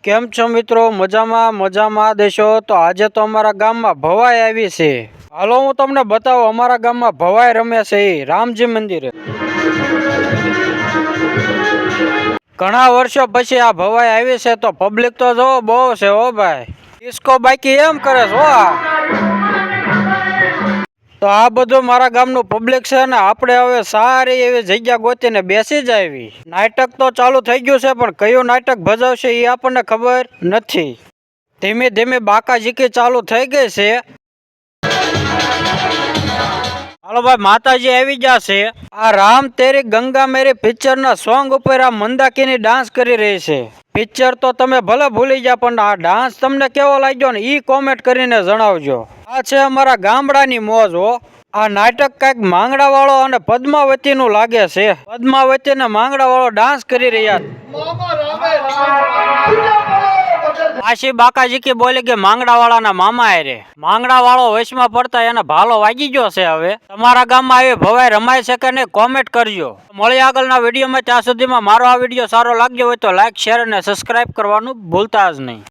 કેમ છો મિત્રો? મજામાં દેશો? તો આજે તો અમારા ગામમાં ભવાઈ આવી છે. હાલો હું તમને બતાવું અમારા ગામમાં ભવાઈ રમે છે એ રામજી મંદિરે. ઘણા વર્ષો પછી આ ભવાઈ આવી છે તો પબ્લિક તો જો બહુ છે હો ભાઈ. ડિસ્કો બાકી એમ કરે છે હો. તો આ બધું મારા ગામનું પબ્લિક છે ને આપણે હવે સારી એવી જગ્યા ગોતીને બેસી જ આવી. નાટક તો ચાલુ થઈ ગયું છે પણ કયું નાટક ભજવશે એ આપણને ખબર નથી. ધીમે ધીમે બાકાઝીકી ચાલુ થઈ ગઈ છે. હાલો ભાઈ માતાજી આવી ગયા છે. આ રામ તેરી ગંગા મેરી પિક્ચર ના સોંગ ઉપર આ મંદાકીની ડાન્સ કરી રહી છે. પિક્ચર તો તમે ભલે ભૂલી ગયા પણ આ ડાન્સ તમને કેવો લાગ્યો ને ઈ કોમેન્ટ કરીને જણાવજો. આ છે અમારા ગામડાની મોજ હો. આ નાટક કઈક માંગડા વાળો અને પદ્માવતી નું લાગે છે. પદ્માવતી ને માંગડા વાળો ડાન્સ કરી રહ્યા આશી બાકાજીકી બોલે કે માંગડા વાળાના મામા રે. માંગડા વાળો વૈશમાં પડતા એને ભાલો વાગી ગયો છે. હવે તમારા ગામમાં આવી ભવાઈ રમાય છે કે નહીં કોમેન્ટ કરજો. મળી આગળના વિડીયોમાં. ત્યાં સુધીમાં મારો આ વિડીયો સારો લાગ્યો હોય તો લાઈક શેર અને સબસ્ક્રાઇબ કરવાનું ભૂલતા જ નહીં.